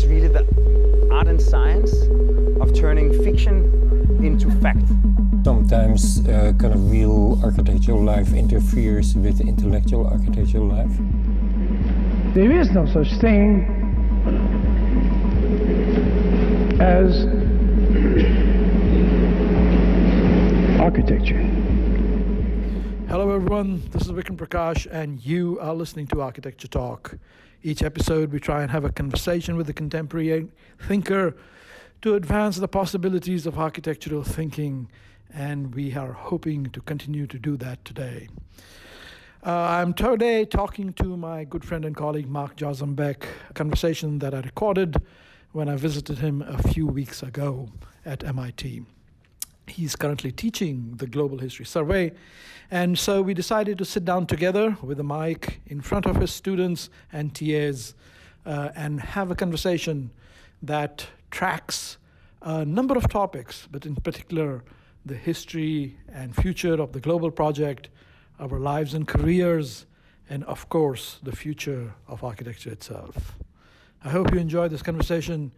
is really the art and science of turning fiction into fact. Sometimes kind of real architectural life interferes with intellectual architectural life. There is no such thing as architecture. Hello everyone, this is Vikram Prakash and you are listening to Architecture Talk. Each episode we try and have a conversation with a contemporary thinker to advance the possibilities of architectural thinking, and we are hoping to continue to do that today. I'm today talking to my good friend and colleague Mark Jarzombek, a conversation that I recorded when I visited him a few weeks ago at MIT. He's currently teaching the Global History Survey, and so we decided to sit down together with a mic in front of his students and TAs and have a conversation that tracks a number of topics, but in particular the history and future of the global project, our lives and careers, and of course the future of architecture itself. I hope you enjoyed this conversation,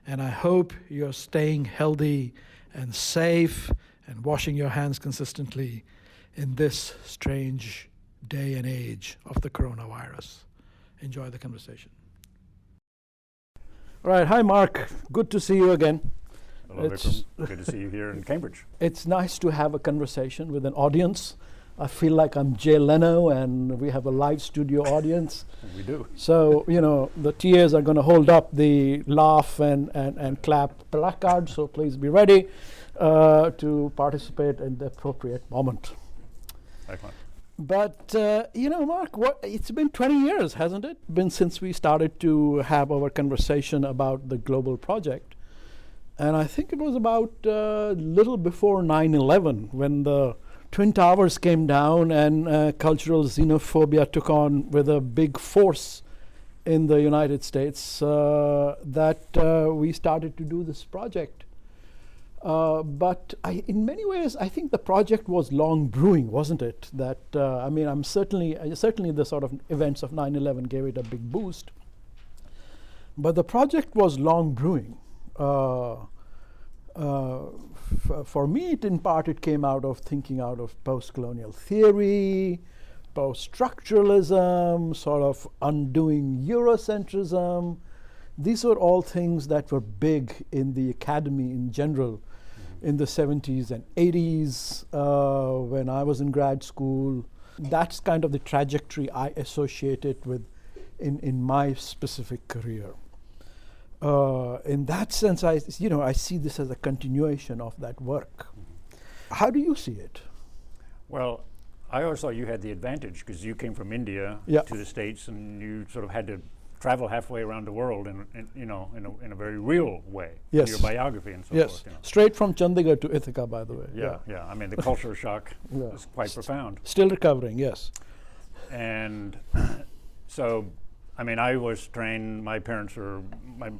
and I hope you're staying healthy and safe and washing your hands consistently in this strange day and age of the coronavirus. Enjoy the conversation. All right, hi Mark, good to see you again. Hello Vikram, good to see you here in Cambridge. It's nice to have a conversation with an audience. I feel like I'm Jay Leno and we have a live studio audience. We do. So, you know, the TAs are going to hold up the laugh and clap placard, so please be ready to participate in the appropriate moment. Excellent. But, Mark, it's been 20 years, hasn't it? Been since we started to have our conversation about the global project. And I think it was about a little before 9/11 when the Twin Towers came down and cultural xenophobia took on with a big force in the United States that we started to do this project. But in many ways, I think the project was long brewing, wasn't it? That I'm certainly the sort of events of 9/11 gave it a big boost. But the project was long brewing. For me, it came out of thinking out of post-colonial theory, post-structuralism, sort of undoing Eurocentrism. These were all things that were big in the academy in general in the 70s and 80s when I was in grad school. That's kind of the trajectory I associated with in my specific career. In that sense, I see this as a continuation of that work. How do you see it? Well, I always thought you had the advantage because you came from India to the States, and you sort of had to travel halfway around the world in a very real way. Yes. Your biography and so yes. forth. Straight from Chandigarh to Ithaca, by the way. Yeah. I mean, the culture shock is quite profound. Still recovering, yes. And so, I mean, I was trained. My parents were my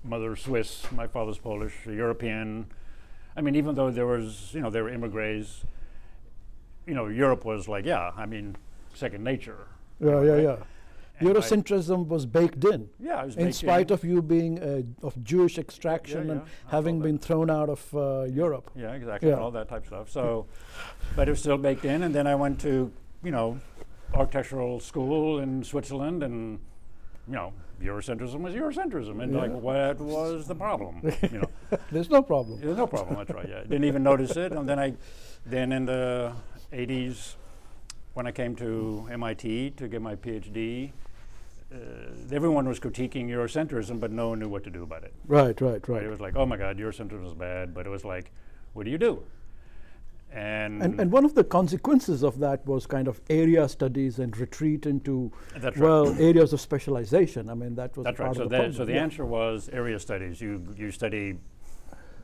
mother's Swiss, my father's Polish, European. I mean, even though there were immigrants, Europe was like, second nature. Yeah. Eurocentrism was baked in. Yeah, it was in spite of you being of Jewish extraction and having been thrown out of Europe. Yeah, exactly, all that type of stuff. So, but it was still baked in, and then I went to, architectural school in Switzerland, and, Eurocentrism was Eurocentrism, and what was the problem? There's no problem. There's no problem. That's right. Yeah, didn't even notice it. And then in the 80s, when I came to MIT to get my PhD, everyone was critiquing Eurocentrism, but no one knew what to do about it. Right. It was like, oh my God, Eurocentrism is bad. But it was like, what do you do? And one of the consequences of that was kind of area studies and retreat into areas of specialization. I mean, that was that's part right. of the problem. So the answer was area studies. You study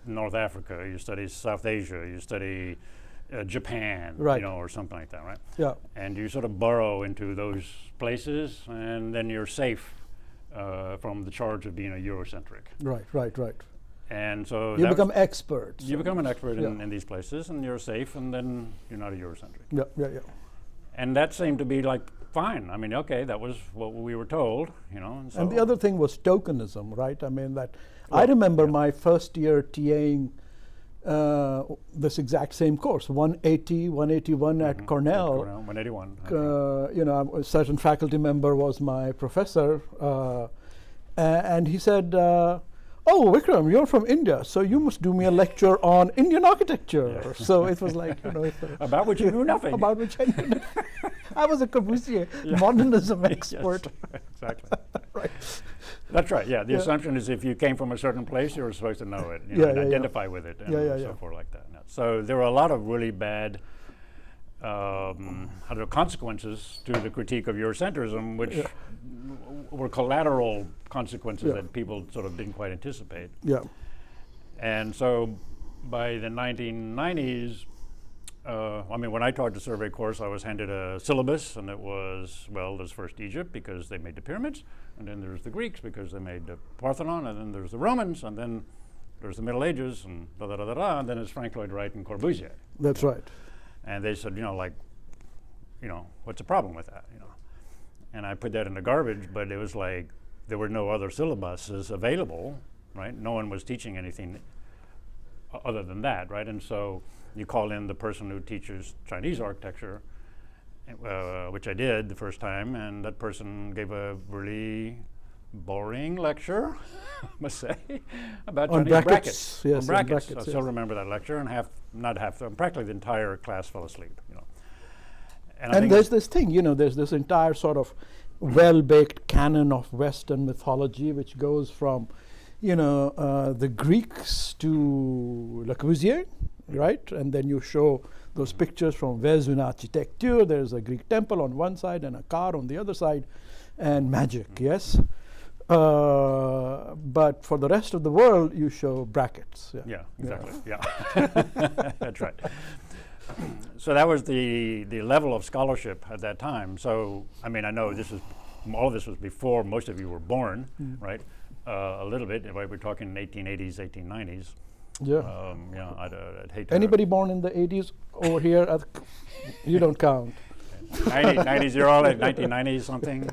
North Africa, you study South Asia, you study Japan, or something like that, right? Yeah. And you sort of burrow into those places, and then you're safe from the charge of being a Eurocentric. Right. And so you become experts. You become an expert in these places, and you're safe, and then you're not a Eurocentric. Yeah. And that seemed to be like fine. I mean, okay, that was what we were told, you know. And, so And the other thing was tokenism, right? I mean, I remember my first year TAing this exact same course, 180, 181 at Cornell. 181. You know, a certain faculty member was my professor, and he said, "Oh, Vikram, you're from India, so you must do me a lecture on Indian architecture." So it was like, you know, about which you knew nothing. About which I knew nothing. I was a Corbusier modernism expert. Yes, exactly. Right. That's right. Yeah, the assumption is if you came from a certain place, you were supposed to know it, you know, and identify with it, and so forth like that. So there were a lot of really bad, I don't know, consequences to the critique of Eurocentrism, which were collateral consequences that people sort of didn't quite anticipate. Yeah. And so by the 1990s, I mean, when I taught the survey course, I was handed a syllabus, and it was, well, there's first Egypt because they made the pyramids, and then there's the Greeks because they made the Parthenon, and then there's the Romans, and then there's the Middle Ages, and and then it's Frank Lloyd Wright and Corbusier. That's right. And they said, you know, like, you know, what's the problem with that, you know? And I put that in the garbage, but it was like there were no other syllabuses available, right? No one was teaching anything other than that, right? And so you call in the person who teaches Chinese architecture, which I did the first time, and that person gave a really boring lecture, I must say, about On Chinese brackets. Yes, on brackets. brackets, I still remember that lecture, and practically the entire class fell asleep, you know. I And think there's this thing, you know, there's this entire sort of well-baked canon of Western mythology, which goes from, you know, the Greeks to Le Corbusier, right? And then you show those pictures from Vers une architecture. There's a Greek temple on one side and a car on the other side, and magic, yes? But for the rest of the world, you show brackets. Yeah, exactly. Yeah, that's right. So that was the level of scholarship at that time. So I mean, I know all of this was before most of you were born, right? A little bit. Right? We're talking 1880s, 1890s. Yeah. Yeah, I'd hate to. Anybody born in the 80s over here? You don't count. 90s, you're all at 1990s something?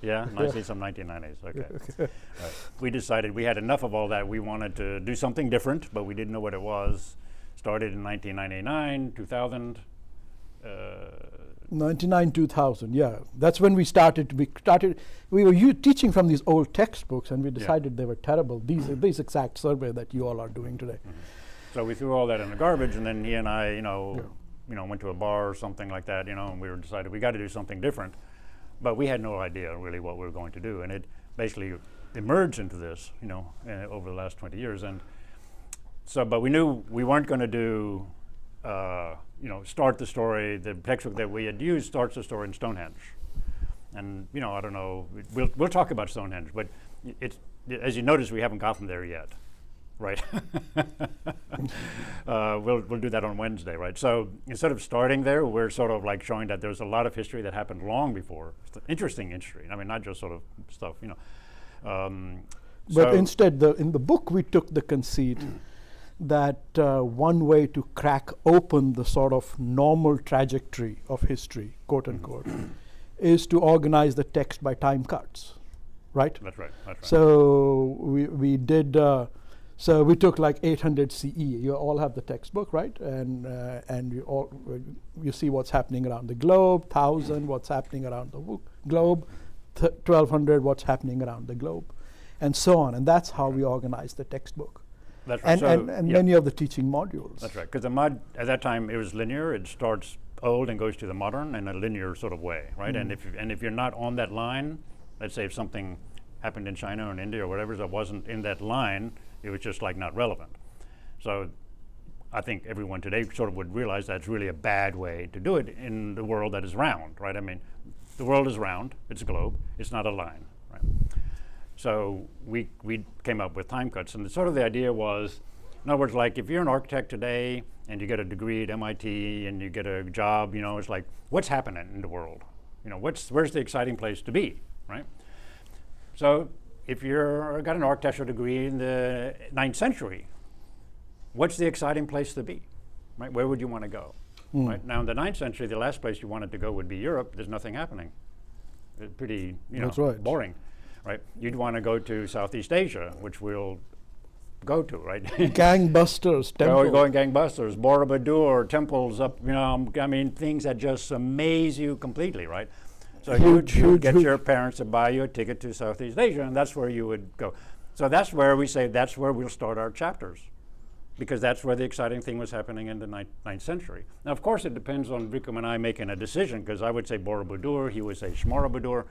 Yeah, 1990s, okay. Right. We decided we had enough of all that. We wanted to do something different, but we didn't know what it was. Started in 1999, 2000. 99, 2000, yeah. That's when we started. We were teaching from these old textbooks, and we decided they were terrible. These exact survey that you all are doing today. So we threw all that in the garbage, and then he and I, went to a bar or something like that, and we decided we got to do something different. But we had no idea really what we were going to do, and it basically emerged into this, over the last 20 years. And so, but we knew we weren't going to do, start the story. The textbook that we had used starts the story in Stonehenge, and I don't know. We'll talk about Stonehenge, but it's, as you notice, we haven't gotten there yet, right? We'll do that on Wednesday, right? So instead of starting there, we're sort of like showing that there's a lot of history that happened long before. Interesting history. I mean, not just sort of stuff, But instead, in the book, we took the conceit that one way to crack open the sort of normal trajectory of history, quote unquote, is to organize the text by time cuts, right? That's right. So we did. So we took like 800 CE. You all have the textbook, right? And you see what's happening around the globe. 1000, what's happening around the globe. 1200, what's happening around the globe, and so on. And that's how we organized the textbook. That's right. And many of the teaching modules. That's right. Because the mod at that time it was linear. It starts old and goes to the modern in a linear sort of way, right? And if you're not on that line, let's say if something happened in China or in India or whatever that wasn't in that line, it was just like not relevant. So I think everyone today sort of would realize that's really a bad way to do it in the world that is round, right? I mean, the world is round. It's a globe. It's not a line, right? So we came up with time cuts, and sort of the idea was, in other words, like if you're an architect today and you get a degree at MIT and you get a job, it's like, what's happening in the world? Where's the exciting place to be, right? So if you're got an architectural degree in the 9th century, what's the exciting place to be, right? Where would you want to go? right? Now in the 9th century, the last place you wanted to go would be Europe. There's nothing happening. It's pretty, That's right. boring, right? You'd want to go to Southeast Asia, which we'll go to, right? Gangbusters, temple. Going gangbusters, Borobudur, temples up, I mean, things that just amaze you completely, right? So you'd get your parents to buy you a ticket to Southeast Asia, and that's where you would go. So that's where we say that's where we'll start our chapters, because that's where the exciting thing was happening in the 9th century. Now, of course, it depends on Vikram and I making a decision, because I would say Borobudur, he would say Shmorobudur.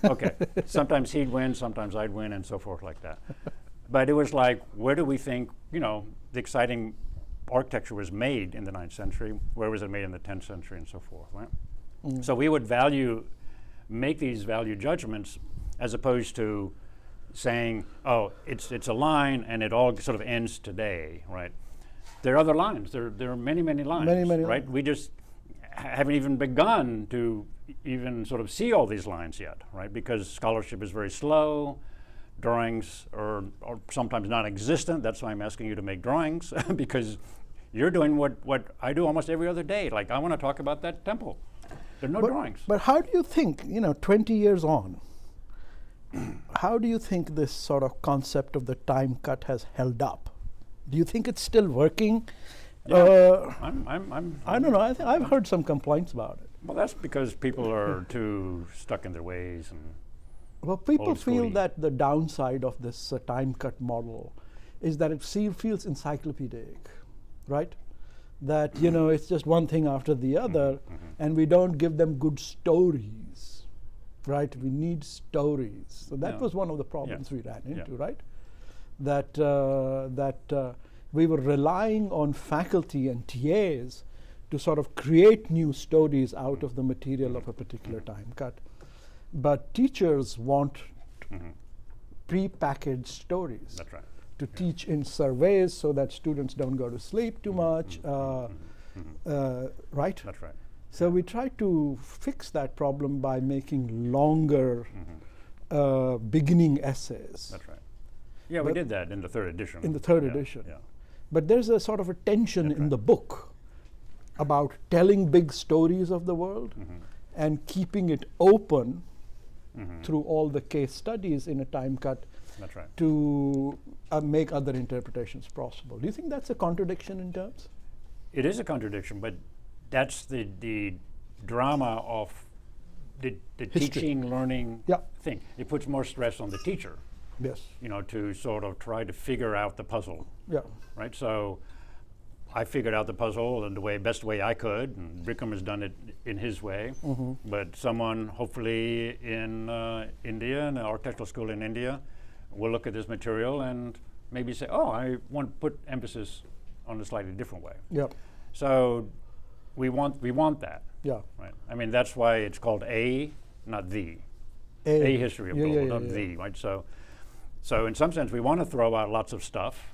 Okay, sometimes he'd win, sometimes I'd win, and so forth like that. But it was like, where do we think, the exciting architecture was made in the 9th century? Where was it made in the 10th century, and so forth, right? So we would make these value judgments, as opposed to saying, oh, it's a line and it all sort of ends today, right? There are other lines. There are many, many lines, right? We just haven't even begun to even sort of see all these lines yet, right? Because scholarship is very slow. Drawings are sometimes non-existent. That's why I'm asking you to make drawings, because you're doing what I do almost every other day. Like, I want to talk about that temple. There are no drawings. But how do you think, 20 years on, how do you think this sort of concept of the time cut has held up? Do you think it's still working? Yeah. I don't know. I've heard some complaints about it. Well, that's because people are too stuck in their ways. And well, people feel old-schooly. that the downside of this time cut model is that it feels encyclopedic, right? That, it's just one thing after the other, and we don't give them good stories, right? We need stories. So that was one of the problems we ran into, right? That we were relying on faculty and TAs to sort of create new stories out of the material of a particular time cut. But teachers want pre-packaged stories. That's right. To teach in surveys so that students don't go to sleep too much, right? That's right. So we try to fix that problem by making longer beginning essays. That's right. Yeah, we did that in the 3rd edition. In the 3rd edition. Yeah. But there's a sort of a tension in the book about telling big stories of the world and keeping it open through all the case studies in a time cut. That's right. To make other interpretations possible. Do you think that's a contradiction in terms? It is a contradiction, but that's the drama of the teaching, learning thing. It puts more stress on the teacher. Yes. To sort of try to figure out the puzzle. Yeah. Right. So I figured out the puzzle in the best way I could, and Vikram has done it in his way. But someone, hopefully in India, in an architectural school in India, will look at this material and maybe say, oh, I want to put emphasis on a slightly different way. Yeah. So we want that. Yeah. Right. I mean, that's why it's called A, not the. A history of global, not the. Right. So in some sense, we want to throw out lots of stuff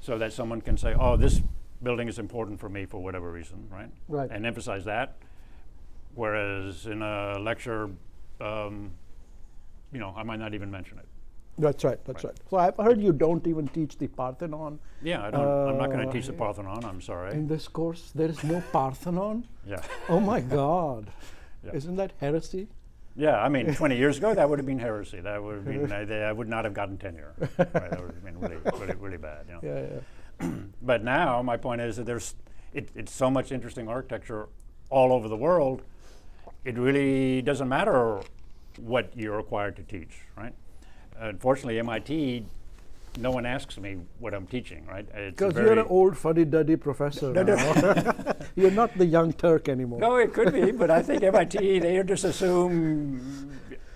so that someone can say, oh, this building is important for me for whatever reason, right? Right. And emphasize that. Whereas in a lecture, I might not even mention it. That's right. So I've heard you don't even teach the Parthenon. Yeah, I'm not going to teach the Parthenon. I'm sorry. In this course, there is no Parthenon. Yeah. Oh my God! Yeah. Isn't that heresy? Yeah, I mean, 20 years ago, that would have been heresy. That would have been, I would not have gotten tenure. Right? That would have been really bad. Yeah. But now, my point is that it's so much interesting architecture all over the world. It really doesn't matter what you're required to teach, right? Unfortunately, MIT, no one asks me what I'm teaching, right? Because you're an old fuddy-duddy professor. No. You're not the young Turk anymore. No, it could be, but I think MIT, they just assume,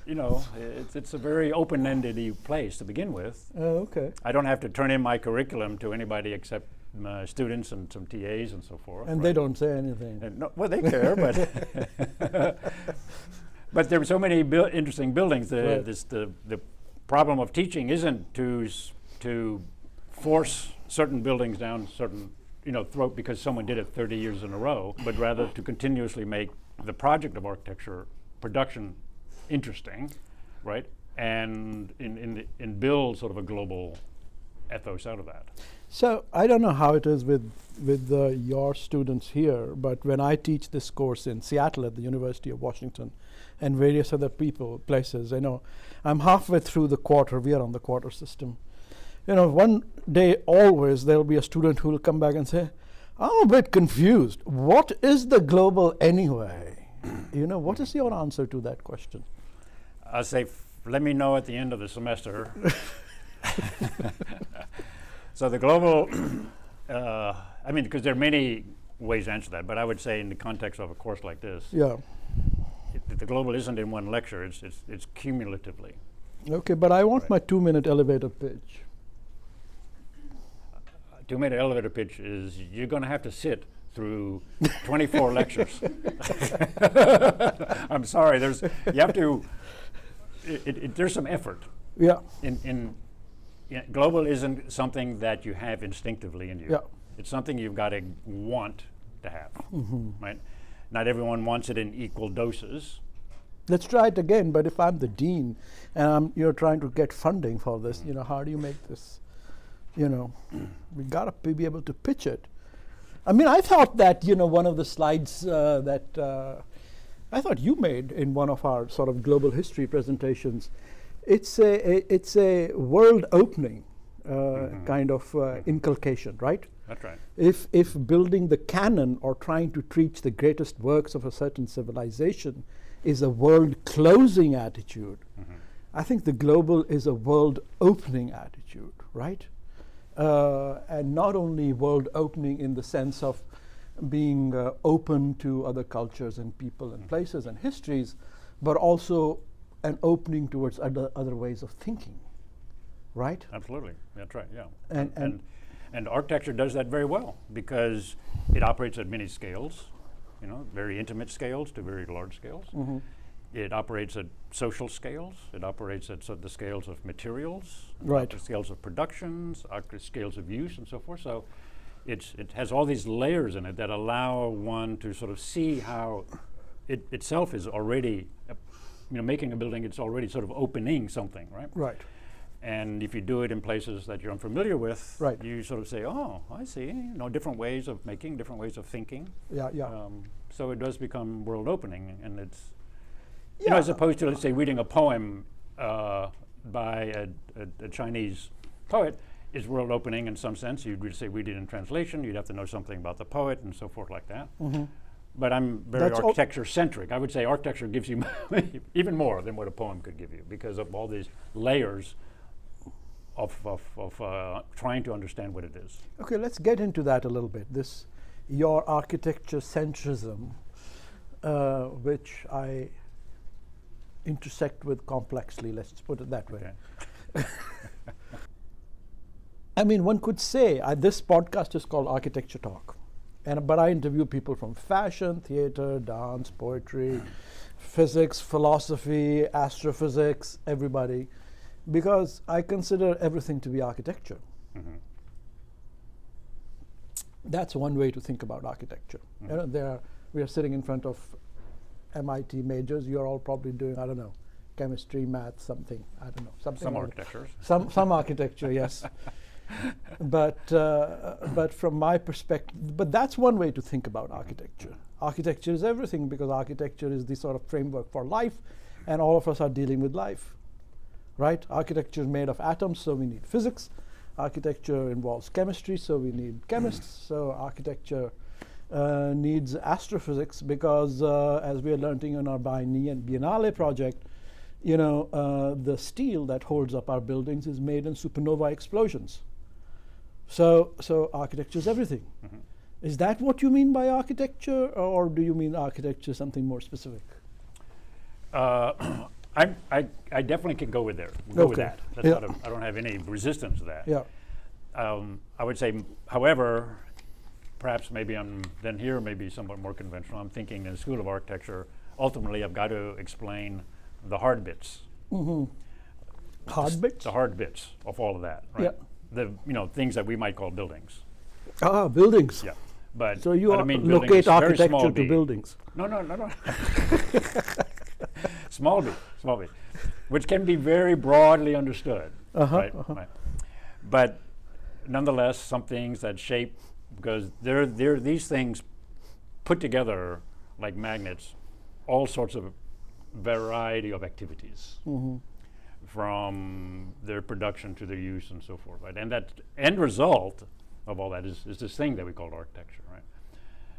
it's a very open-ended place to begin with. Oh, okay. I don't have to turn in my curriculum to anybody except students and some TAs and so forth. And they don't say anything. Well, they care, but but there are so many interesting buildings. The problem of teaching isn't to force certain buildings down certain throat because someone did it 30 years in a row, but rather to continuously make the project of architecture production interesting, right? And in build sort of a global ethos out of that. So I don't know how it is with your students here, but when I teach this course in Seattle at the University of Washington and various other places, I know I'm halfway through the quarter. We are on the quarter system. One day always there'll be a student who will come back and say, I'm a bit confused. What is the global anyway? What is your answer to that question? I'll say, let me know at the end of the semester. So the global, because there are many ways to answer that, but I would say in the context of a course like this, Yeah. The global isn't in one lecture, it's cumulatively. Okay, but I want Right. my 2-minute elevator pitch. 2-minute elevator pitch is you're going to have to sit through 24 lectures. I'm sorry, there's some effort. Yeah. Global isn't something that you have instinctively in you. Yeah. It's something you've got to want to have, right? Not everyone wants it in equal doses. Let's try it again. But if I'm the dean and you're trying to get funding for this, how do you make this? We gotta be able to pitch it. I mean, I thought that one of the slides that I thought you made in one of our sort of global history presentations. It's a world opening kind of inculcation, right? That's right. If building the canon or trying to teach the greatest works of a certain civilization is a world closing attitude, I think the global is a world opening attitude, right? And not only world opening in the sense of being open to other cultures and people and places and histories, but also an opening towards other ways of thinking, right? Absolutely, that's right. Yeah, And architecture does that very well because it operates at many scales, very intimate scales to very large scales. It operates at social scales. It operates at the scales of materials, Right. the scales of productions, scales of use, and so forth. So it has all these layers in it that allow one to sort of see how it itself is already, making a building, it's already sort of opening something, right? right. And if you do it in places that you're unfamiliar with, Right. you sort of say, oh, I see, different ways of making, different ways of thinking. Yeah, yeah. So it does become world opening, and it's, Yeah. as opposed to, let's say, reading a poem by a Chinese poet is world opening in some sense. You'd say read it in translation, you'd have to know something about the poet and so forth like that. But I'm very That's architecture centric. I would say architecture gives you even more than what a poem could give you because of all these layers of trying to understand what it is. Okay, let's get into that a little bit. Your architecture centrism, which I intersect with complexly, let's put it that way. Okay. I mean, one could say this podcast is called Architecture Talk, but I interview people from fashion, theater, dance, poetry, physics, philosophy, astrophysics, everybody, because I consider everything to be architecture. That's one way to think about architecture. We are sitting in front of MIT majors. You're all probably doing, I don't know, chemistry, math, something. I don't know, something. Some like architectures. Some architecture, yes. But from my perspective, but that's one way to think about architecture. Architecture is everything because architecture is the sort of framework for life, and all of us are dealing with life, right? Architecture is made of atoms, so we need physics. Architecture involves chemistry, so we need chemists. So architecture needs astrophysics because, as we are learning in our Biennale project, the steel that holds up our buildings is made in supernova explosions. So architecture is everything. Is that what you mean by architecture, or do you mean architecture something more specific? I definitely can go with there. Go with Okay. that. That's Yeah. I don't have any resistance to that. Yeah. I would say, however, perhaps maybe I'm then here maybe somewhat more conventional. I'm thinking in the School of Architecture, ultimately I've got to explain the hard bits. Hard bits? The hard bits of all of that, right? Yeah. The things that we might call buildings. Ah, buildings. Yeah. But So you I don't mean buildings locate very architecture small to b. buildings. No. Small b, which can be very broadly understood. Right? But nonetheless, some things that shape, because they're these things put together like magnets, all sorts of variety of activities, from their production to their use and so forth, right? And that end result of all that is this thing that we call architecture, right?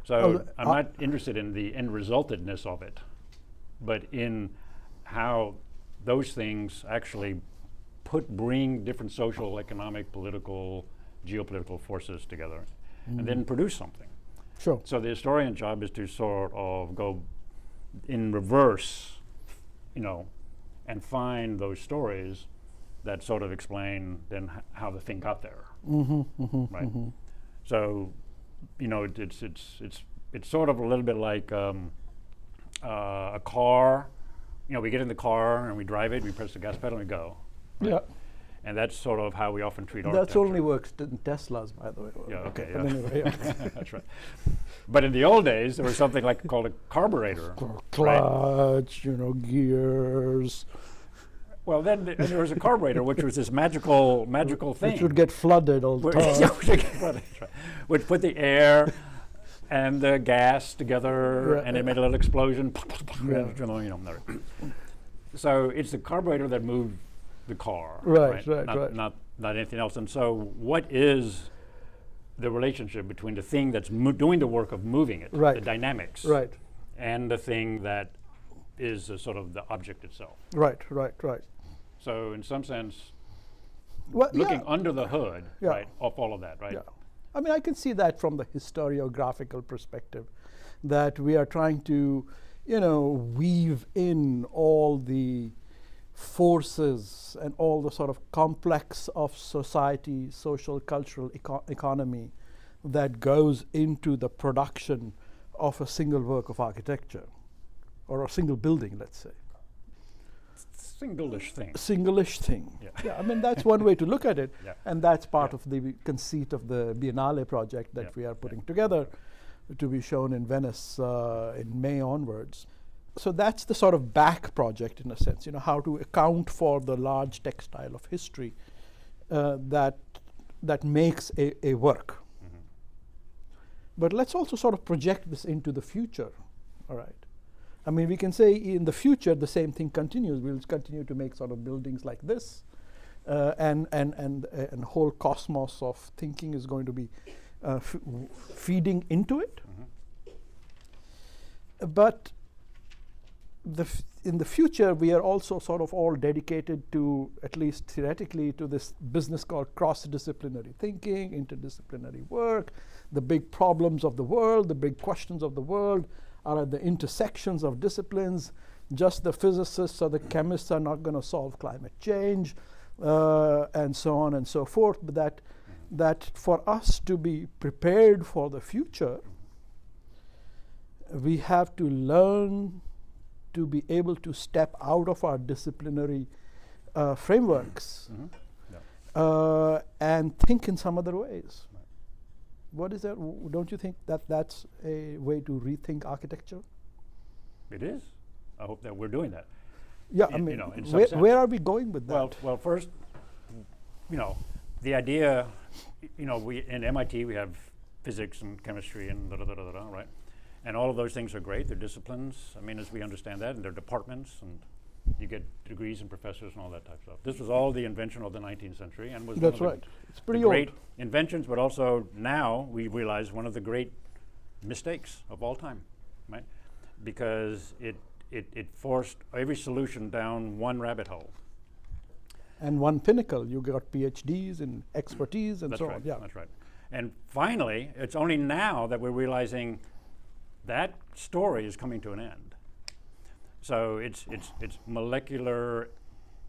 So I'm not interested in the end resultedness of it, but in how those things actually bring different social, economic, political, geopolitical forces together and then produce something. Sure. So the historian's job is to sort of go in reverse, and find those stories that sort of explain then how the thing got there, right? So, it's sort of a little bit like a car. We get in the car and we drive it, we press the gas pedal and we go. Right? Yeah. And that's sort of how we often treat architecture. That only works in Teslas, by the way. Yeah, okay. But anyway, That's right. But in the old days, there was something called a carburetor. Clutch, gears. Well, then there was a carburetor, which was this magical thing. Which would get flooded all the time. Which put the air and the gas together, and it made a little explosion. So it's the carburetor that moved the car. Right. Not anything else. And so what is the relationship between the thing that's doing the work of moving it, the dynamics, and the thing that is sort of the object itself? Right. So in some sense, Well, looking under the hood, right, of all of that, right? Yeah. I mean, I can see that from the historiographical perspective, that we are trying to, weave in all the forces and all the sort of complex of society, social, cultural economy that goes into the production of a single work of architecture, or a single building, let's say. Single-ish thing. Single-ish thing. Yeah. I mean, that's one way to look at it. Yeah. And that's part of the conceit of the Biennale project that we are putting together to be shown in Venice in May onwards. So that's the sort of back project, in a sense, how to account for the large textile of history that makes a work. But let's also sort of project this into the future, all right? I mean, we can say in the future the same thing continues. We'll continue to make sort of buildings like this, and whole cosmos of thinking is going to be feeding into it. But in the future, we are also sort of all dedicated to, at least theoretically, to this business called cross-disciplinary thinking, interdisciplinary work. The big problems of the world, the big questions of the world are at the intersections of disciplines. Just the physicists or the chemists are not going to solve climate change, and so on and so forth. But that for us to be prepared for the future, we have to learn to be able to step out of our disciplinary frameworks and think in some other ways. What is that? Don't you think that that's a way to rethink architecture? It is. I hope that we're doing that. Yeah, I mean, where are we going with that? Well, first, the idea, we in MIT we have physics and chemistry and right? And all of those things are great. They're disciplines. I mean, as we understand that, and they're departments, and you get degrees and professors and all that type of stuff. This was all the invention of the 19th century, and was that's one of right. It's pretty the great old inventions, but also now we realize one of the great mistakes of all time, right? Because it forced every solution down one rabbit hole. And one pinnacle. You got PhDs and expertise and That's so right, on. Yeah, that's right. And finally, it's only now that we're realizing that story is coming to an end. So it's molecular,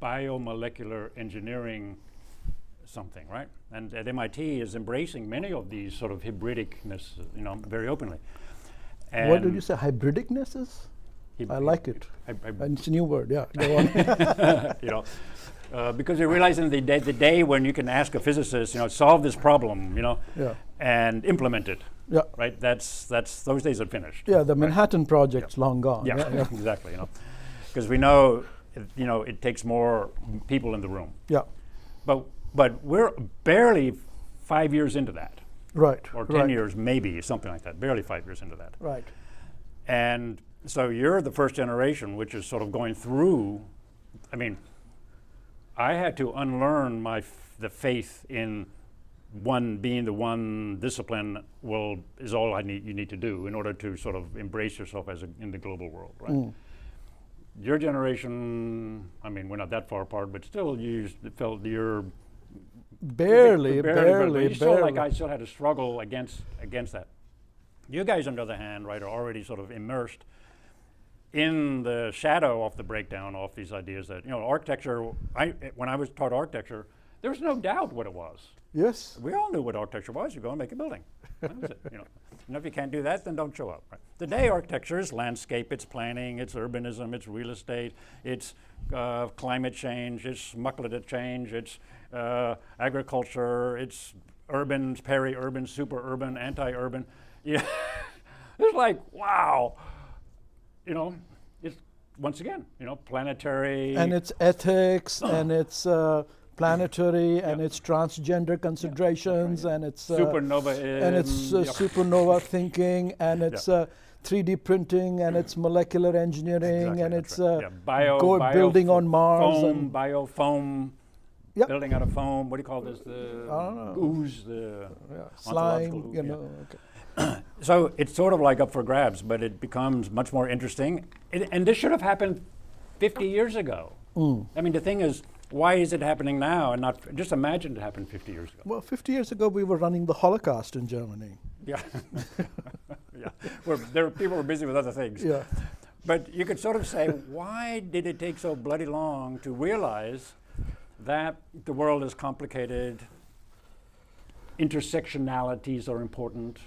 biomolecular engineering something, right? And at MIT is embracing many of these sort of hybridicness, very openly. And what did you say? Hybridicness is? I like it. And it's a new word. Yeah, go on. Because you're realizing the day when you can ask a physicist, solve this problem, and implement it. Yeah. Right. That's those days are finished. Yeah, the Manhattan Project's long gone. Yeah, exactly. Because we know, it takes more people in the room. Yeah. But we're barely 5 years into that, Right. or 10 years maybe, something like that, barely 5 years into that. Right. And so you're the first generation which is sort of going through, I mean, I had to unlearn the faith in being the one discipline is all you need to do in order to sort of embrace yourself in the global world, right? Your generation, I mean, we're not that far apart, but still you felt you're Barely. but you still, like I still had to struggle against that. You guys, on the other hand, right, are already sort of immersed in the shadow of the breakdown of these ideas that, architecture, when I was taught architecture, there was no doubt what it was. Yes. We all knew what architecture was. You go and make a building. That was it. If you can't do that, then don't show up. Right? Today, architecture is landscape, it's planning, it's urbanism, it's real estate, it's climate change, it's muckled change, it's agriculture, it's urban, peri-urban, super-urban, anti-urban. Yeah. It's like, wow. It's once again, planetary. And it's ethics, and it's planetary, and it's transgender considerations, and it's supernova, and it's supernova thinking, and it's 3D printing, and it's molecular engineering, and it's building on Mars, foam, biofoam, building out of foam. What do you call this? The ooze, the slime. Ontological, Okay. So it's sort of like up for grabs, but it becomes much more interesting. And this should have happened 50 years ago. I mean, the thing is, why is it happening now and not, just imagine it happened 50 years ago. Well, 50 years ago, we were running the Holocaust in Germany. Yeah. People were busy with other things. Yeah. But you could sort of say, why did it take so bloody long to realize that the world is complicated, intersectionalities are important,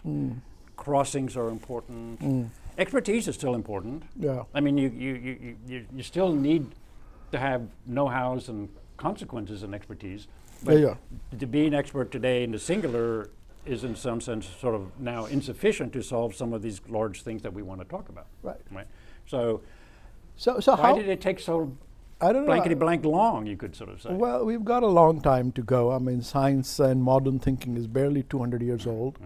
crossings are important, expertise is still important. Yeah. I mean, you still need to have know-hows and consequences and expertise. But to be an expert today in the singular is in some sense sort of now insufficient to solve some of these large things that we want to talk about. Right. So why did it take so I don't know. blankety blank long, you could sort of say? Well, we've got a long time to go. I mean, science and modern thinking is barely 200 years old.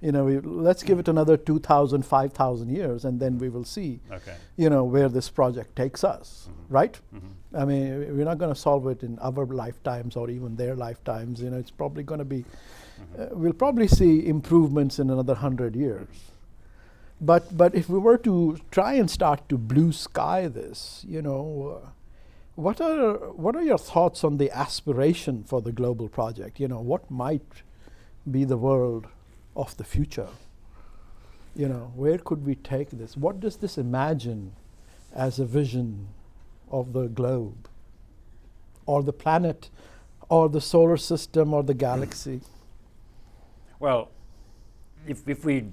Let's give it another 2,000, 5,000 years, and then we will see, where this project takes us, right? I mean, we're not going to solve it in our lifetimes or even their lifetimes. It's probably going to be, we'll probably see improvements in another 100 years. But if we were to try and start to blue sky this, what are your thoughts on the aspiration for the global project? What might be the world of the future? Where could we take this? What does this imagine as a vision of the globe, or the planet, or the solar system, or the galaxy? Well, if we,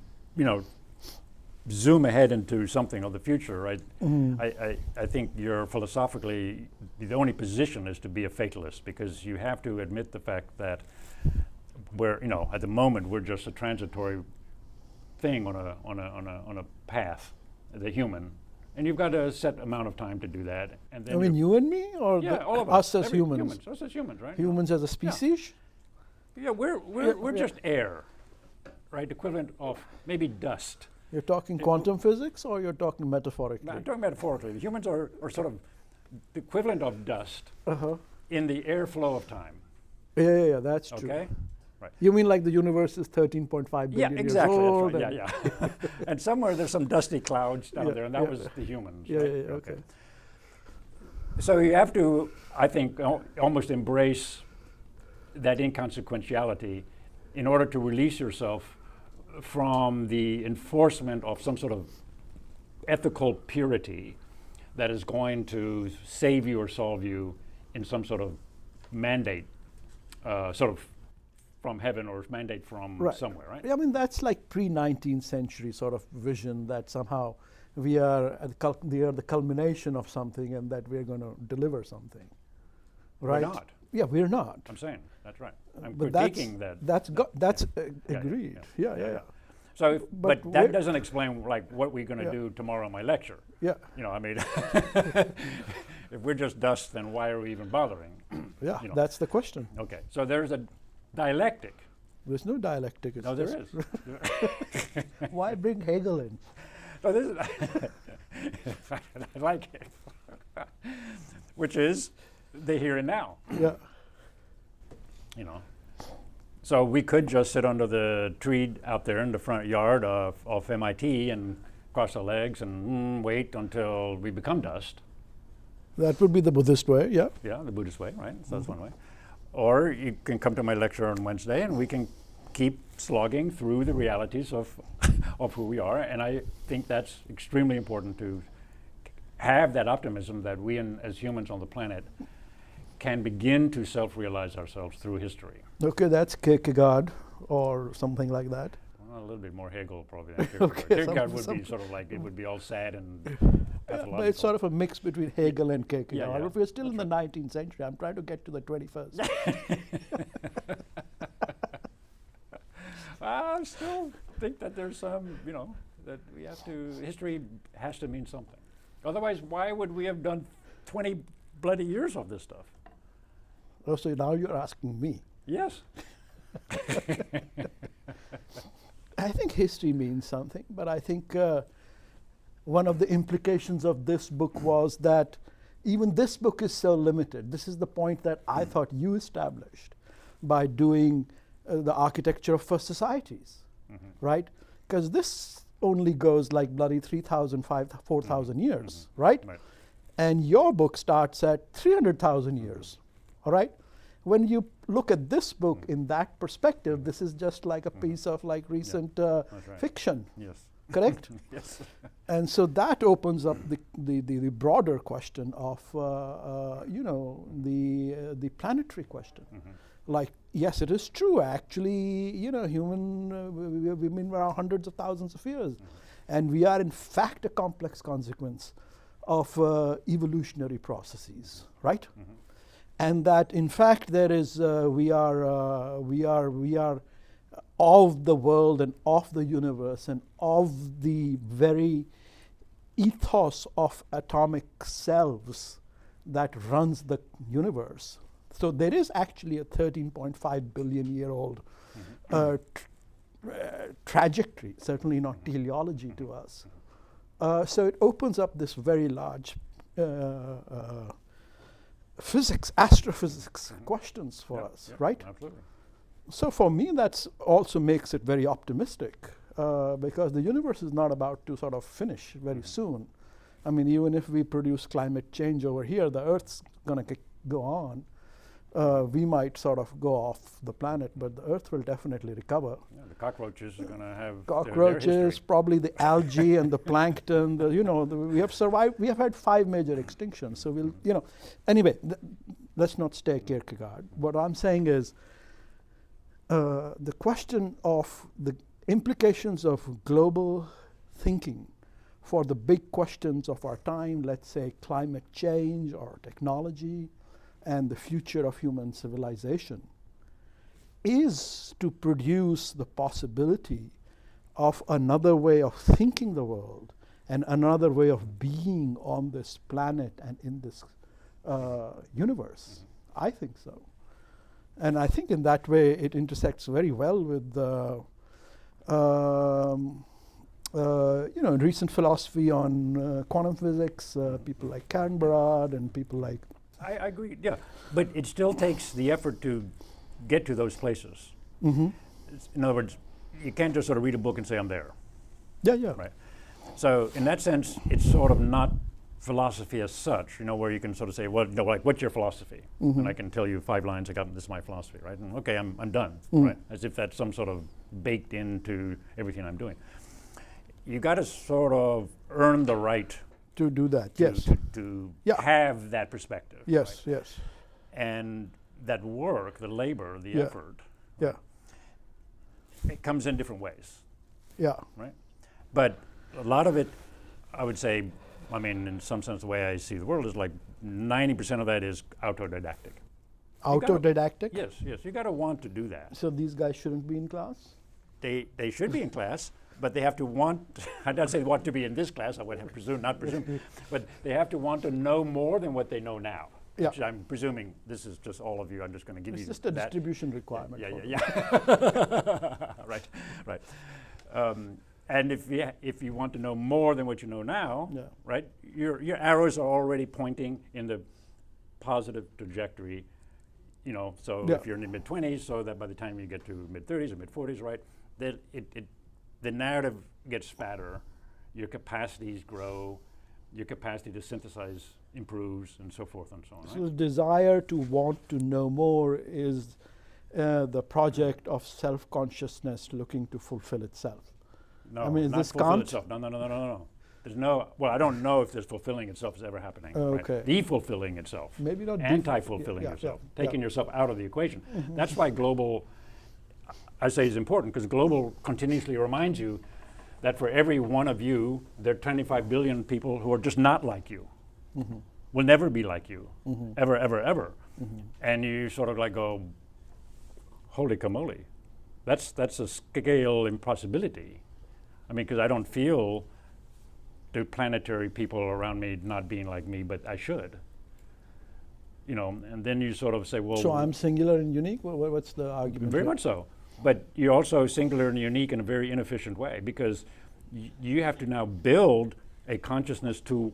zoom ahead into something of the future, right? I think you're philosophically, the only position is to be a fatalist, because you have to admit the fact that at the moment we're just a transitory thing on a path, the human, and you've got a set amount of time to do that. And then I mean, you and me, or all of us as humans? Us as humans, right? Humans as a species? Yeah, we're just air, right? Equivalent of maybe dust. You're talking quantum physics, or you're talking metaphorically? I'm talking metaphorically. The humans are sort of the equivalent of dust in the airflow of time. Yeah, that's true. Okay? Right. You mean like the universe is 13.5 billion years old? That's right. Yeah. And somewhere there's some dusty clouds down there, and that was the humans. Yeah, right? okay. So you have to, I think, almost embrace that inconsequentiality in order to release yourself from the enforcement of some sort of ethical purity that is going to save you or solve you in some sort of mandate, sort of from heaven or mandate from somewhere, right? I mean, that's like pre-19th century sort of vision that somehow we are the culmination of something, and that we're going to deliver something, right? We're not. Yeah, we're not. I'm saying that's right. I'm But critiquing that. That's agreed. Yeah. So, but that doesn't explain like what we're going to do tomorrow in my lecture. Yeah. I mean, if we're just dust, then why are we even bothering? Yeah, that's the question. Okay, so there's a dialectic There's no dialectic. It's No, there just- is. Why bring Hegel in? No, this is I like it. Which is the here and now, Yeah. you know. So we could just sit under the tree out there in the front yard of MIT and cross our legs and wait until we become dust. That would be the Buddhist way, yeah. Yeah, the Buddhist way, right? So that's one way. Or you can come to my lecture on Wednesday and we can keep slogging through the realities of of who we are. And I think that's extremely important to have that optimism that we as humans on the planet can begin to self-realize ourselves through history. Okay, that's Kierkegaard or something like that. Well, a little bit more Hegel probably than Okay, Kierkegaard. Kierkegaard would some- be sort of like, it would be all sad and pathological. But it's sort of a mix between Hegel and Kierkegaard. Yeah, yeah, If we're still in that's the 19th century, I'm trying to get to the 21st. I still think that there's some, that we have to, history has to mean something. Otherwise, why would we have done 20 bloody years of this stuff? Oh, so now you're asking me. Yes. I think history means something, but I think one of the implications of this book was that even this book is so limited. This is the point that I thought you established by doing the architecture of first societies, right? Because this only goes like bloody 3,000, 4,000 years, right? Right. And your book starts at 300,000 years, all right? When you look at this book in that perspective, this is just like a piece of like recent right. fiction, Yes. correct? Yes. And so that opens up the broader question of, the planetary question. Like, yes, it is true, actually, we've been around hundreds of thousands of years. And we are, in fact, a complex consequence of evolutionary processes, right? And that, in fact, there is, we are of the world and of the universe and of the very ethos of atomic selves that runs the universe. So there is actually a 13.5 billion year old trajectory, certainly not teleology to us. So it opens up this very large physics, astrophysics questions for us, right? Absolutely. So for me, that's also makes it very optimistic because the universe is not about to sort of finish very soon. I mean, even if we produce climate change over here, the Earth's going to go on. We might sort of go off the planet, but the Earth will definitely recover. Yeah, the cockroaches are going to have Cockroaches, their history. probably the algae and the plankton. We have survived. We have had 5 major extinctions. So we'll, anyway, let's not stay Kierkegaard. What I'm saying is the question of the implications of global thinking for the big questions of our time, let's say climate change or technology, and the future of human civilization, is to produce the possibility of another way of thinking the world and another way of being on this planet and in this universe. I think so. And I think in that way it intersects very well with the recent philosophy on quantum physics, people like Karen Barad and people like I agree, yeah. But it still takes the effort to get to those places. In other words, you can't just sort of read a book and say, I'm there, yeah. right? So in that sense, it's sort of not philosophy as such, where you can sort of say, well, like, what's your philosophy? And I can tell you 5 lines, this is my philosophy, right? And okay, I'm done, right? As if that's some sort of baked into everything I'm doing. You got to sort of earn the right to do that, yes. to Yeah. have that perspective. Yes, right? yes. And that work, the labor, the Yeah. effort, Yeah, it comes in different ways, yeah. right? But a lot of it, I would say, in some sense, the way I see the world is like 90% of that is autodidactic. Autodidactic? Yes, you got to want to do that. So these guys shouldn't be in class? They should be in class, but they have to want, I don't say want to be in this class, I would have not presume, but they have to want to know more than what they know now. Yeah. which I'm presuming this is just all of you. I'm just going to give It's you just a that. distribution requirement. Yeah, for yeah, it. yeah. Right. And if you want to know more than what you know now, Yeah. right, your arrows are already pointing in the positive trajectory. You know, so Yeah. if you're in the mid-20s, so that by the time you get to mid-30s or mid-40s, right, that the narrative gets fatter, your capacities grow, your capacity to synthesize improves, and so forth and so on. So Right? the desire to want to know more is the project of self-consciousness looking to fulfill itself. No, I mean, is not this fulfill Kant? itself. No. There's no. Well, I don't know if this fulfilling itself is ever happening. Okay. Right? Defulfilling itself. Maybe not Anti-fulfilling yeah, yourself. yeah, Taking yeah. yourself out of the equation. That's why global, I say, is important, because global continuously reminds you that for every one of you, there are 25 billion people who are just not like you. Will never be like you. Ever, ever, ever. And you sort of like go, holy camole. That's a scale impossibility. I mean, because I don't feel the planetary people around me not being like me, but I should. You know, and then you sort of say, well, So I'm singular and unique? What's the argument? very here? much so. But you're also singular and unique in a very inefficient way, because you have to now build a consciousness to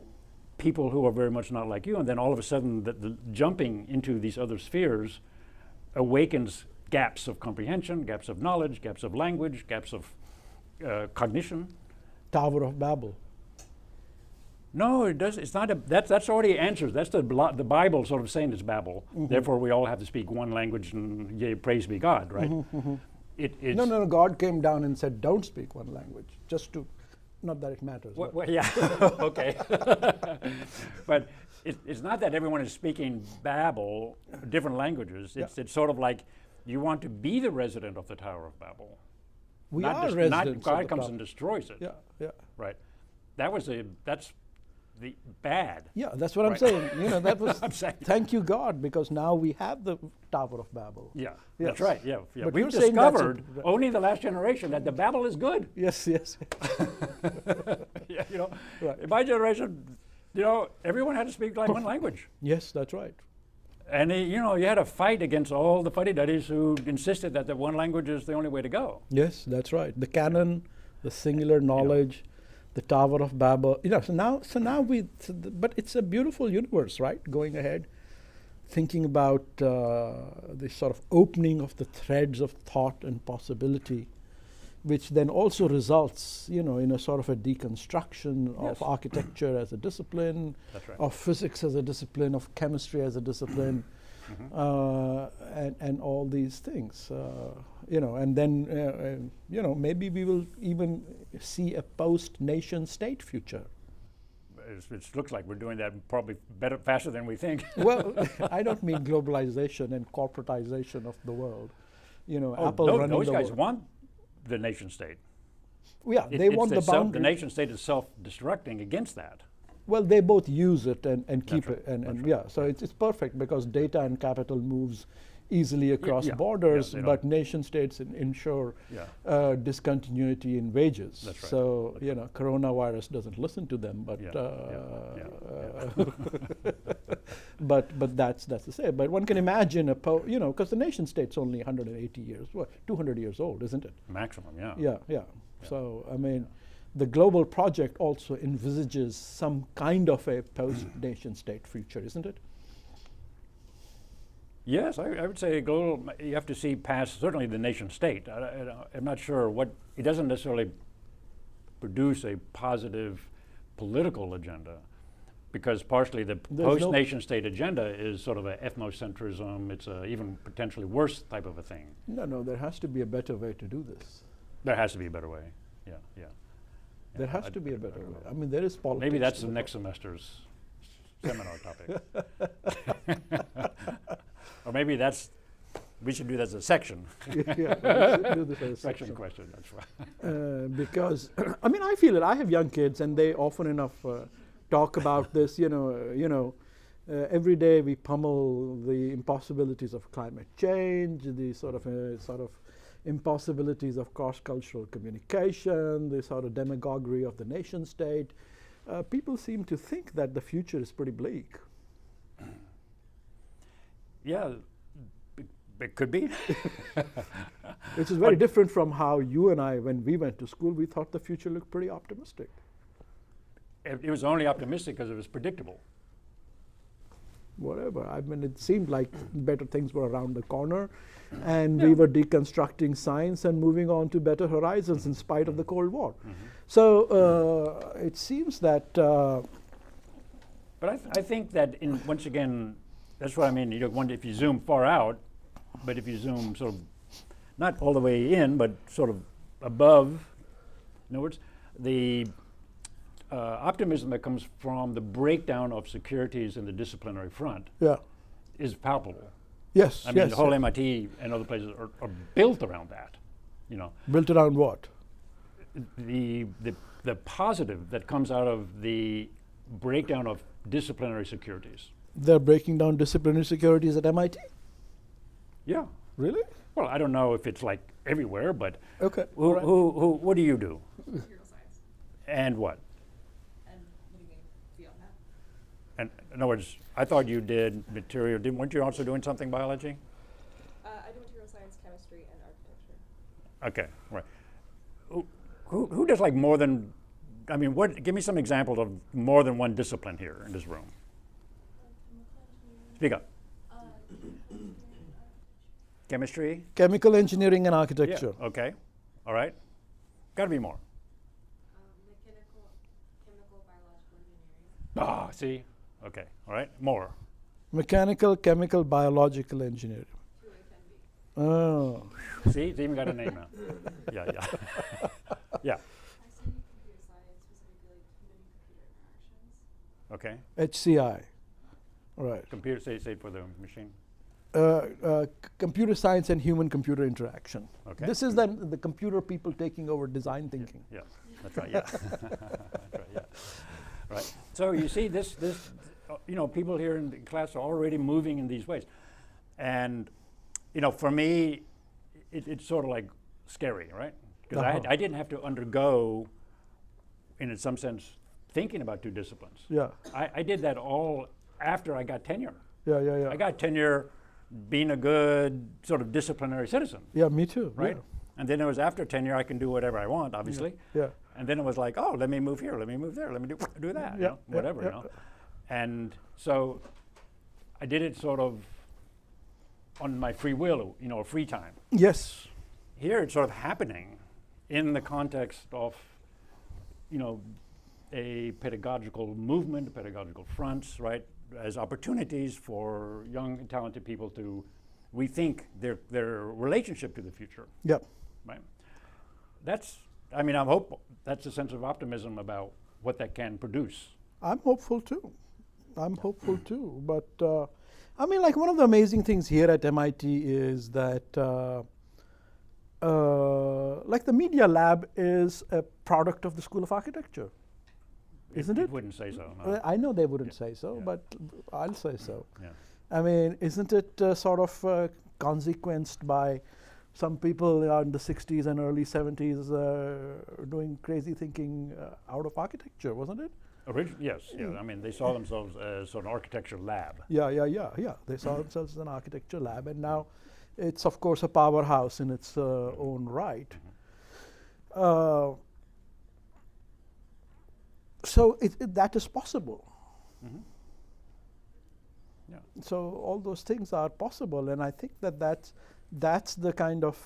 people who are very much not like you, and then all of a sudden the jumping into these other spheres awakens gaps of comprehension, gaps of knowledge, gaps of language, gaps of cognition. Tower of Babel. No, it does. It's not. That's already answers. That's the Bible sort of saying it's Babel. Therefore, we all have to speak one language, and yea, praise be God, right? It's No, God came down and said, don't speak one language, just to, not that it matters. but- Well, yeah, okay. But it's not that everyone is speaking Babel, different languages. It's sort of like you want to be the resident of the Tower of Babel. We not are not residents. God of comes the and destroys it. Yeah. Right. That's the bad. Yeah, that's what I'm Right. saying. You know, that was, I'm saying. thank you, God, because now we have the Tower of Babel. Yeah, Yes. that's right. Yeah. But We've you're saying that's discovered only in the last generation that the Babel is good. Yes. Yeah, you know, Right. in my generation, you know, everyone had to speak like one language. Yes, that's right. And you know, you had to fight against all the fuddy-duddies who insisted that the one language is the only way to go. Yes, that's right. The canon, the singular knowledge, the Tower of Babel. You know, but it's a beautiful universe, right? Going ahead, thinking about the sort of opening of the threads of thought and possibility, which then also results, you know, in a sort of a deconstruction of architecture as a discipline, That's right. of physics as a discipline, of chemistry as a discipline, and all these things. You know, and then you know, maybe we will even see a post-nation state future. It looks like we're doing that probably better, faster than we think. Well, I don't mean globalization and corporatization of the world. You know, Apple running those the guys world. want the nation state. Yeah, It- they it's want the boundary. The nation state is self-destructing against that. Well, they both use it and keep right, it, and that's yeah. So it's perfect because data and capital moves easily across yeah, borders, they but don't- nation states ensure Yeah. discontinuity in wages. That's right, So you know, coronavirus doesn't listen to them, but but that's the same. But one can imagine you know, because the nation state's only 180 years, 200 years old, isn't it? Maximum, yeah. Yeah. So I mean, the global project also envisages some kind of a post-nation state future, isn't it? Yes, I would say global. You have to see past certainly the nation state. I'm not sure what it doesn't necessarily produce a positive political agenda, because partially the post-nation state agenda is sort of an ethnocentrism. It's a even potentially worse type of a thing. No, there has to be a better way to do this. There has to be a better way. Yeah. There has to be a better way. I mean, there is politics. Maybe that's to the it. next semester's seminar topic. Or maybe we should do that as a section. Yeah, we should do this as a Section section. question, that's right. Because I mean, I feel it. I have young kids, and they often enough talk about this. Every day we pummel the impossibilities of climate change, the sort of impossibilities of cross-cultural communication, the sort of demagoguery of the nation state. People seem to think that the future is pretty bleak. Yeah, it could be. Which is very different from how you and I, when we went to school, we thought the future looked pretty optimistic. It was only optimistic because it was predictable. Whatever. I mean, it seemed like better things were around the corner, and we were deconstructing science and moving on to better horizons in spite of the Cold War. So it seems that. But I think that once again, that's what I mean. You don't want, if you zoom far out, but if you zoom sort of not all the way in, but sort of above, in other words, the optimism that comes from the breakdown of securities in the disciplinary front is palpable. Yes. I mean, the whole MIT and other places are built around that. You know, built around what? The positive that comes out of the breakdown of disciplinary securities. They're breaking down disciplinary securities at MIT? Yeah. Really? Well, I don't know if it's like everywhere, but okay. What do you do? Material science. And what? And moving beyond that. And in other words, I thought you did material. Weren't you also doing something biology? I do material science, chemistry, and architecture. Okay, right. Who does like more than? I mean, give me some examples of more than one discipline here in this room. Speak up. Chemistry? Chemical engineering and architecture. Yeah, okay. All right. Got to be more. Mechanical, chemical, biological engineering. See? Okay. All right. More. Mechanical, chemical, biological engineering. Oh. See? It's even got a name now. Yeah. I study computer science, specifically human-computer interactions. Okay. HCI. Right. Computer, say for the machine. Computer science and human-computer interaction. Okay. This is then the computer people taking over design thinking. Yeah, that's right. Yeah, that's right. Yeah, right. So you see, this, people here in the class are already moving in these ways, and for me, it's sort of like scary, right? Because I didn't have to undergo, in some sense, thinking about two disciplines. Yeah. I did that all after I got tenure. Yeah. I got tenure being a good sort of disciplinary citizen. Yeah, me too. Right? Yeah. And then it was after tenure, I can do whatever I want, obviously. Yeah. And then it was like, oh, let me move here, let me move there, let me do that, whatever. And so I did it sort of on my free will, free time. Yes. Here it's sort of happening in the context of, a pedagogical movement, pedagogical fronts, right? As opportunities for young and talented people to rethink their relationship to the future. Yep. Right. I hope that's a sense of optimism about what that can produce. I'm hopeful too. But one of the amazing things here at MIT is that the Media Lab is a product of the School of Architecture. Isn't it? It wouldn't say so. No. I know they wouldn't say so, but I'll say so. Yeah. I mean, isn't it sort of consequenced by some people in the 60s and early 70s doing crazy thinking out of architecture, wasn't it? Yes. Yeah. I mean, they saw themselves as sort of an architecture lab. Yeah. They saw themselves as an architecture lab, and now it's, of course, a powerhouse in its own right. So that is possible. Mm-hmm. Yeah. So all those things are possible, and I think that's the kind of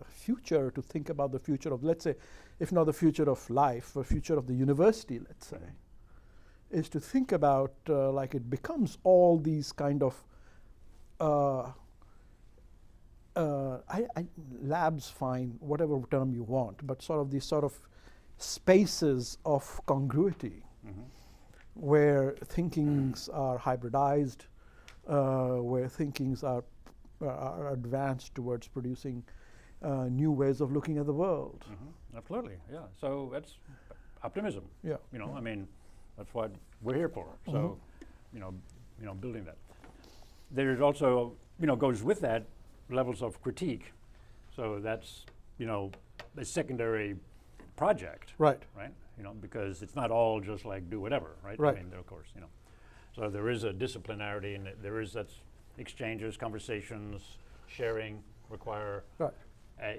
future to think about, the future of, let's say, if not the future of life, the future of the university, let's say, is to think about it becomes all these kind of labs, fine, whatever term you want, but sort of these sort of spaces of congruity, where thinkings are hybridized, where thinkings are advanced towards producing new ways of looking at the world. Absolutely, yeah. So that's optimism. Yeah. That's what we're here for. So, building that. There's also, goes with that levels of critique. So that's, a secondary project. Right. Right. Because it's not all just like do whatever. Right. Right. Of course. So there is a disciplinarity, and there is exchanges, conversations, sharing require Right.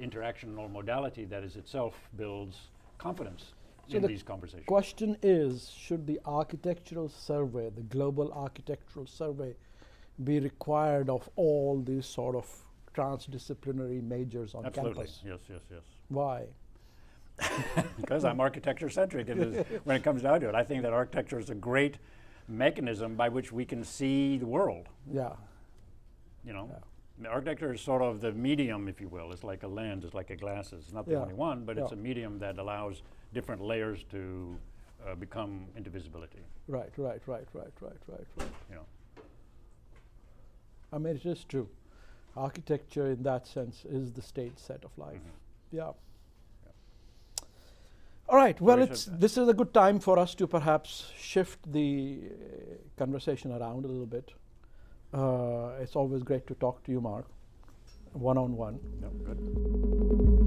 interaction or modality that is itself builds confidence So in the these conversations. Question is, should the architectural survey, the global architectural survey, be required of all these sort of transdisciplinary majors on Absolutely. campus? Yes. Why? Because I'm architecture centric when it comes down to it. I think that architecture is a great mechanism by which we can see the world. Yeah. You know, The architecture is sort of the medium, if you will. It's like a lens, it's like a glasses. It's not the Yeah. only one, but it's Yeah. a medium that allows different layers to become into visibility. Right. You know. I mean, it is true. Architecture, in that sense, is the stage set of life. Yeah. All right. Well, we should- this is a good time for us to perhaps shift the conversation around a little bit. It's always great to talk to you, Mark, one-on-one. Yep, good.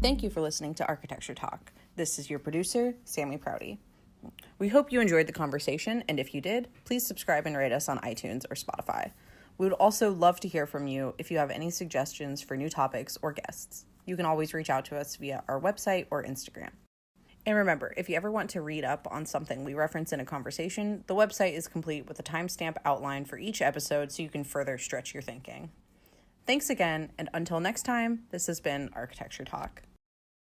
Thank you for listening to Architecture Talk. This is your producer, Sammy Prouty. We hope you enjoyed the conversation, and if you did, please subscribe and rate us on iTunes or Spotify. We would also love to hear from you if you have any suggestions for new topics or guests. You can always reach out to us via our website or Instagram. And remember, if you ever want to read up on something we reference in a conversation, the website is complete with a timestamp outline for each episode so you can further stretch your thinking. Thanks again, and until next time, this has been Architecture Talk.